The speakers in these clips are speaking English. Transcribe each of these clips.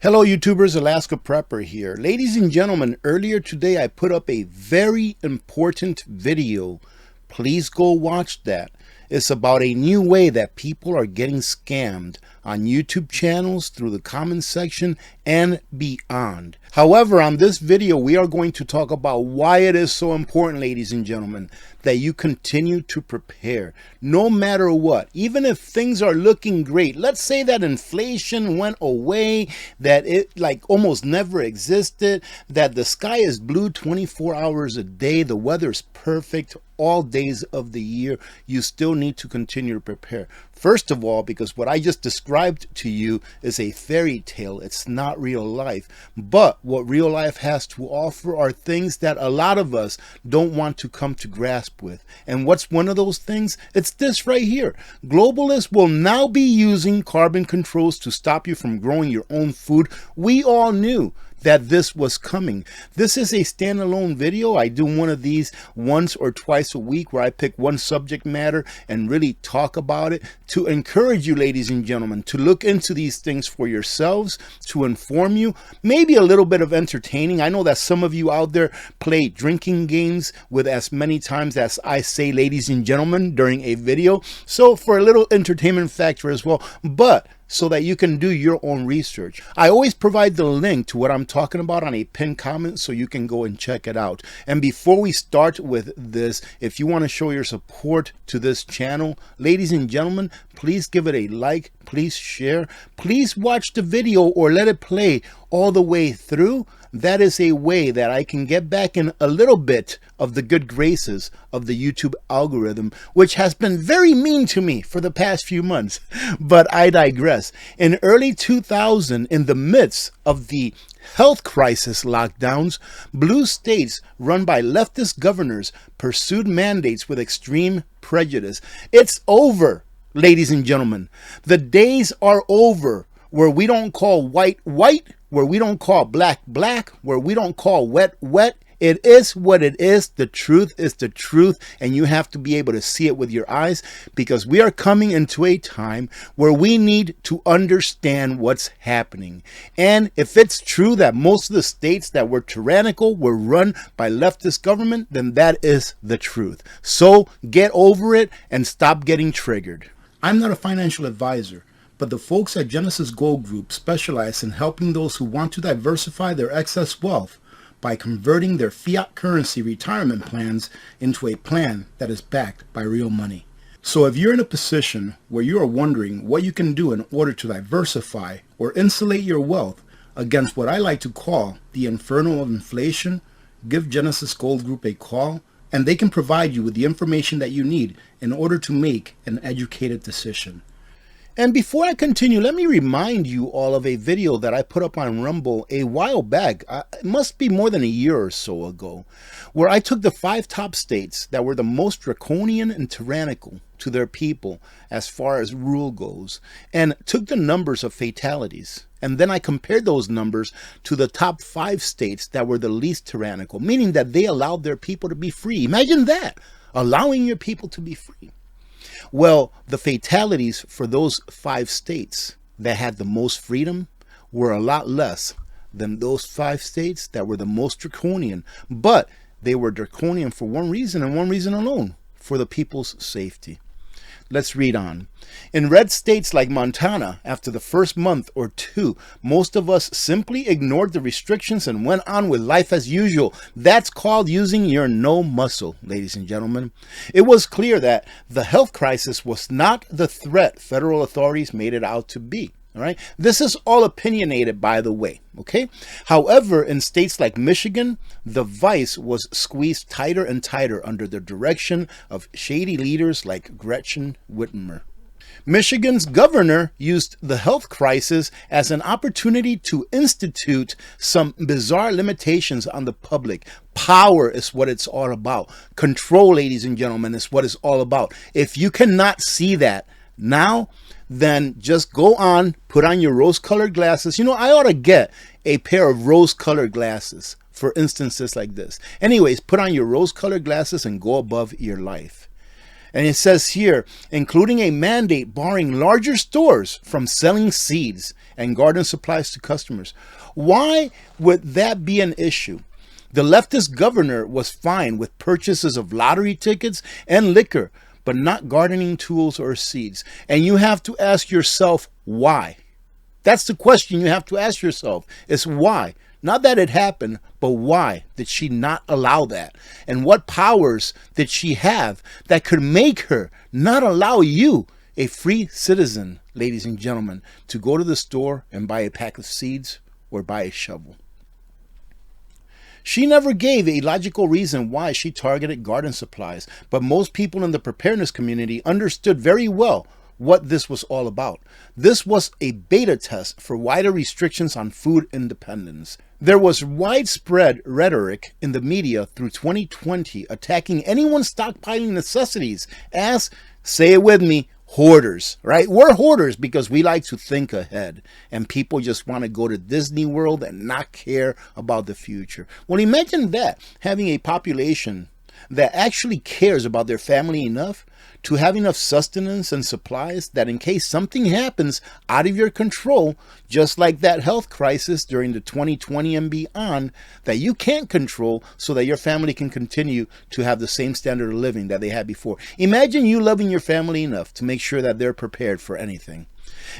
Hello YouTubers, Alaska Prepper here. Ladies and gentlemen, earlier today I put up a very important video. Please go watch that. It's about a new way that people are getting scammed on YouTube channels, through the comment section, and beyond. However, on this video, we are going to talk about why it is so important, ladies and gentlemen, that you continue to prepare no matter what. Even if things are looking great, let's say that inflation went away, that it like almost never existed, that the sky is blue 24 hours a day, the weather's perfect all days of the year, you still need to continue to prepare. First of all, because what I just described to you is a fairy tale. It's not real life. But what real life has to offer are things that a lot of us don't want to come to grasp with. And what's one of those things? It's this right here. Globalists will now be using carbon controls to stop you from growing your own food. We all knew that this was coming. This is a standalone video. I do one of these once or twice a week where I pick one subject matter and really talk about it to encourage you, ladies and gentlemen, to look into these things for yourselves, to inform you, maybe a little bit of entertaining. I know that some of you out there play drinking games with as many times as I say ladies and gentlemen during a video. So for a little entertainment factor as well, but so that you can do your own research. I always provide the link to what I'm talking about on a pinned comment so you can go and check it out. And before we start with this, if you want to show your support to this channel, ladies and gentlemen, please give it a like, please share, please watch the video or let it play all the way through. That is a way that I can get back in a little bit of the good graces of the YouTube algorithm, which has been very mean to me for the past few months. But I digress. In early 2000, in the midst of the health crisis lockdowns, blue states run by leftist governors pursued mandates with extreme prejudice. It's over, ladies and gentlemen. The days are over where we don't call white white, where we don't call black black, where we don't call wet wet. It is what it is. The truth is the truth, and you have to be able to see it with your eyes, because we are coming into a time where we need to understand what's happening. And if it's true that most of the states that were tyrannical were run by leftist government, then that is the truth. So get over it and stop getting triggered. I'm not a financial advisor, but the folks at Genesis Gold Group specialize in helping those who want to diversify their excess wealth by converting their fiat currency retirement plans into a plan that is backed by real money. So if you're in a position where you are wondering what you can do in order to diversify or insulate your wealth against what I like to call the inferno of inflation, give Genesis Gold Group a call, and they can provide you with the information that you need in order to make an educated decision. And before I continue, let me remind you all of a video that I put up on Rumble a while back. It must be more than a year or so ago, where I took the 5 top states that were the most draconian and tyrannical to their people as far as rule goes, and took the numbers of fatalities. And then I compared those numbers to the top 5 states that were the least tyrannical, meaning that they allowed their people to be free. Imagine that, allowing your people to be free. Well, the fatalities for those 5 states that had the most freedom were a lot less than those 5 states that were the most draconian. But they were draconian for one reason and one reason alone: for the people's safety. Let's read on. In red states like Montana, after the first month or two, most of us simply ignored the restrictions and went on with life as usual. That's called using your no muscle, ladies and gentlemen. It was clear that the health crisis was not the threat federal authorities made it out to be. All right. This is all opinionated, by the way. Okay. However, in states like Michigan, the vice was squeezed tighter and tighter under the direction of shady leaders like Gretchen Whitmer. Michigan's governor used the health crisis as an opportunity to institute some bizarre limitations on the public. Power is what it's all about. Control, ladies and gentlemen, is what it's all about. If you cannot see that now, then just go on, put on your rose-colored glasses. You know, I ought to get a pair of rose-colored glasses for instances like this. Anyways, put on your rose-colored glasses and go above your life. And it says here, including a mandate barring larger stores from selling seeds and garden supplies to customers. Why would that be an issue? The leftist governor was fine with purchases of lottery tickets and liquor, but not gardening tools or seeds. And you have to ask yourself why. That's the question you have to ask yourself, is why? Not that it happened, but why did she not allow that? And what powers did she have that could make her not allow you, a free citizen, ladies and gentlemen, to go to the store and buy a pack of seeds or buy a shovel? She never gave a logical reason why she targeted garden supplies, but most people in the preparedness community understood very well what this was all about. This was a beta test for wider restrictions on food independence. There was widespread rhetoric in the media through 2020 attacking anyone stockpiling necessities as, say it with me, hoarders, right? We're hoarders because we like to think ahead, and people just want to go to Disney World and not care about the future. Well, imagine that, having a population that actually cares about their family enough to have enough sustenance and supplies that in case something happens out of your control, just like that health crisis during the 2020 and beyond, that you can't control, so that your family can continue to have the same standard of living that they had before. Imagine you loving your family enough to make sure that they're prepared for anything.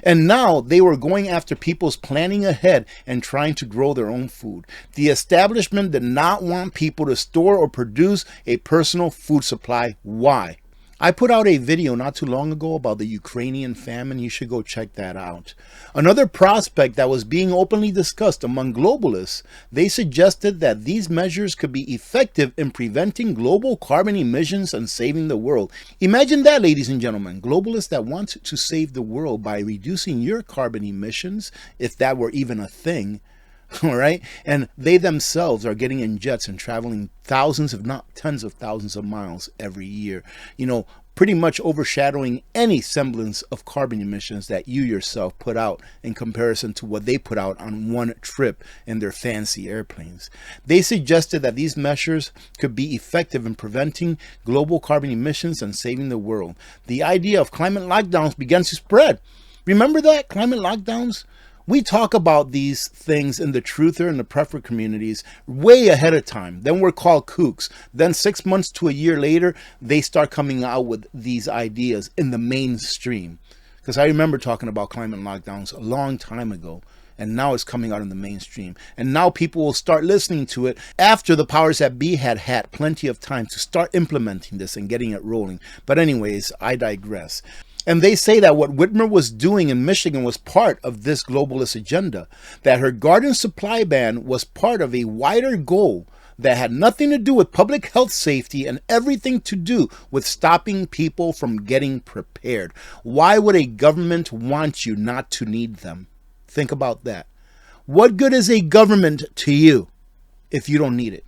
And now they were going after people's planning ahead and trying to grow their own food. The establishment did not want people to store or produce a personal food supply. Why? I put out a video not too long ago about the Ukrainian famine. You should go check that out. Another prospect that was being openly discussed among globalists, they suggested that these measures could be effective in preventing global carbon emissions and saving the world. Imagine that, ladies and gentlemen. Globalists that want to save the world by reducing your carbon emissions, if that were even a thing. All right. And they themselves are getting in jets and traveling thousands, if not tens of thousands of miles every year, pretty much overshadowing any semblance of carbon emissions that you yourself put out in comparison to what they put out on one trip in their fancy airplanes. They suggested that these measures could be effective in preventing global carbon emissions and saving the world. The idea of climate lockdowns began to spread. Remember that? Climate lockdowns? We talk about these things in the truther and the prepper communities way ahead of time. Then we're called kooks. Then 6 months to a year later, they start coming out with these ideas in the mainstream. Because I remember talking about climate lockdowns a long time ago. And now it's coming out in the mainstream. And now people will start listening to it after the powers that be had plenty of time to start implementing this and getting it rolling. But anyways, I digress. And they say that what Whitmer was doing in Michigan was part of this globalist agenda, that her garden supply ban was part of a wider goal that had nothing to do with public health safety and everything to do with stopping people from getting prepared. Why would a government want you not to need them? Think about that. What good is a government to you if you don't need it?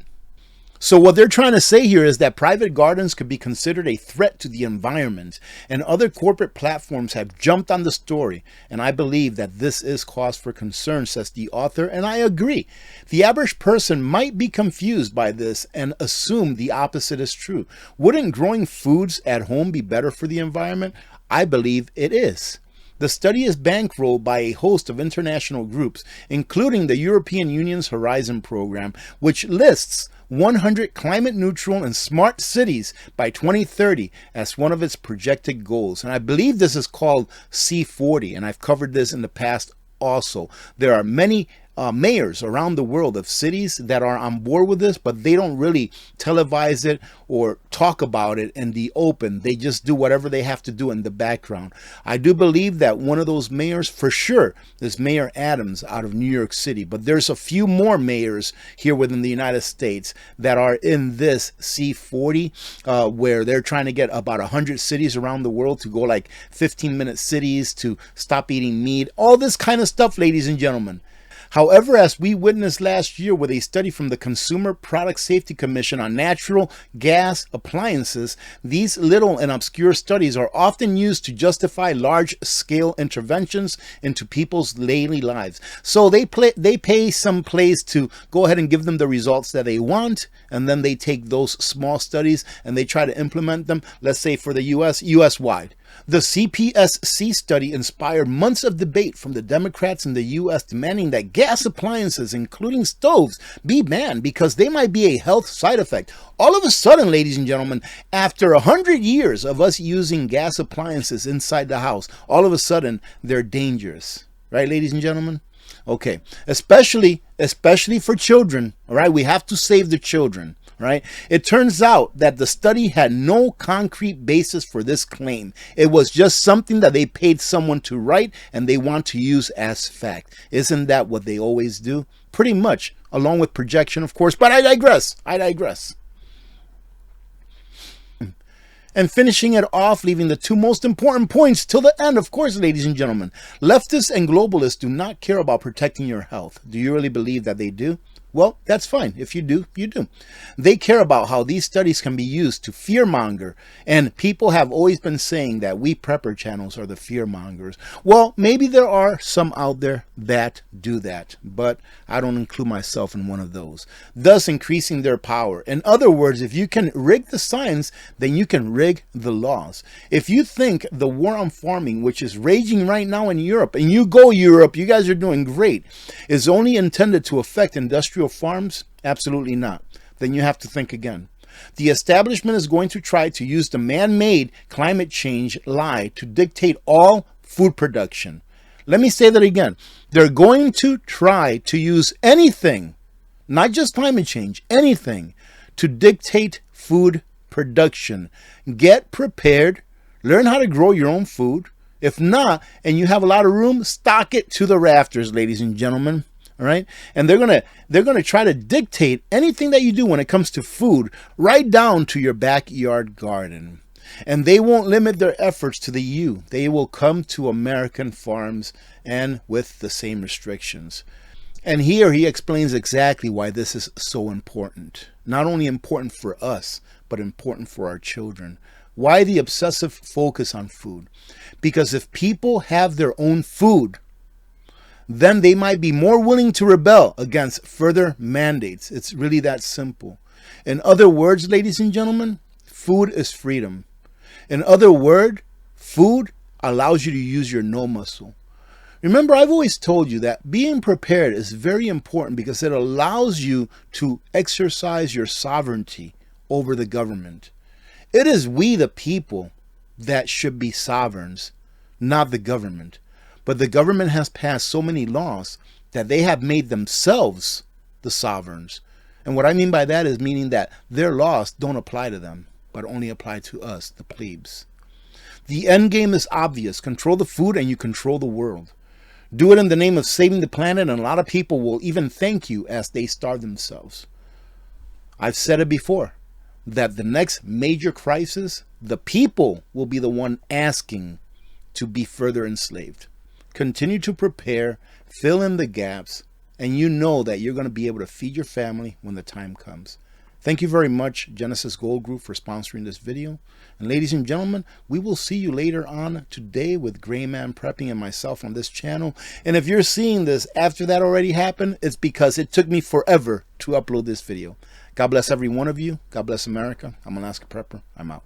So what they're trying to say here is that private gardens could be considered a threat to the environment, and other corporate platforms have jumped on the story, and I believe that this is cause for concern, says the author, and I agree. The average person might be confused by this and assume the opposite is true. Wouldn't growing foods at home be better for the environment? I believe it is. The study is bankrolled by a host of international groups, including the European Union's Horizon program, which lists 100 climate neutral and smart cities by 2030 as one of its projected goals. And I believe this is called C40, and I've covered this in the past also. There are many mayors around the world of cities that are on board with this, but they don't really televise it or talk about it in the open. They just do whatever they have to do in the background. I do believe that one of those mayors for sure is Mayor Adams out of New York City, but there's a few more mayors here within the United States that are in this C40 where they're trying to get about 100 cities around the world to go like 15-minute cities, to stop eating meat, all this kind of stuff, ladies and gentlemen. However, as we witnessed last year with a study from the Consumer Product Safety Commission on natural gas appliances, these little and obscure studies are often used to justify large-scale interventions into people's daily lives. So they pay some place to go ahead and give them the results that they want, and then they take those small studies and they try to implement them, let's say for the US-wide. The CPSC study inspired months of debate from the Democrats in the U.S. demanding that gas appliances, including stoves, be banned because they might be a health side effect. All of a sudden, ladies and gentlemen, after 100 years of us using gas appliances inside the house, all of a sudden they're dangerous. Right, ladies and gentlemen? Okay, especially for children, all right? We have to save the children. Right? It turns out that the study had no concrete basis for this claim. It was just something that they paid someone to write and they want to use as fact. Isn't that what they always do? Pretty much, along with projection, of course, but I digress. And finishing it off, leaving the two most important points till the end, of course, ladies and gentlemen. Leftists and globalists do not care about protecting your health. Do you really believe that they do? Well, that's fine. If you do, you do. They care about how these studies can be used to fearmonger. And people have always been saying that we prepper channels are the fearmongers. Well, maybe there are some out there that do that, but I don't include myself in one of those, thus increasing their power. In other words, if you can rig the science, then you can rig the laws. If you think the war on farming, which is raging right now in Europe, and you go Europe, you guys are doing great, is only intended to affect industrial farms? Absolutely not. Then you have to think again. The establishment is going to try to use the man-made climate change lie to dictate all food production. Let me say that again. They're going to try to use anything, not just climate change, anything, to dictate food production. Get prepared. Learn how to grow your own food. If not, and you have a lot of room, stock it to the rafters, ladies and gentlemen. All right. And they're going to try to dictate anything that you do when it comes to food, right down to your backyard garden. And they won't limit their efforts to the EU. They will come to American farms and with the same restrictions. And here he explains exactly why this is so important. Not only important for us, but important for our children. Why the obsessive focus on food? Because if people have their own food, then they might be more willing to rebel against further mandates. It's really that simple. In other words, ladies and gentlemen, food is freedom. In other words, food allows you to use your no muscle. Remember, I've always told you that being prepared is very important because it allows you to exercise your sovereignty over the government. It is we, the people, that should be sovereigns, not the government. But the government has passed so many laws that they have made themselves the sovereigns. And what I mean by that is meaning that their laws don't apply to them, but only apply to us, the plebes. The end game is obvious. Control the food and you control the world. Do it in the name of saving the planet, and a lot of people will even thank you as they starve themselves. I've said it before, that the next major crisis, the people will be the one asking to be further enslaved. Continue to prepare, fill in the gaps, and you know that you're going to be able to feed your family when the time comes. Thank you very much, Genesis Gold Group, for sponsoring this video. And ladies and gentlemen, we will see you later on today with Gray Man Prepping and myself on this channel. And if you're seeing this after that already happened, it's because it took me forever to upload this video. God bless every one of you. God bless America. I'm Alaska Prepper. I'm out.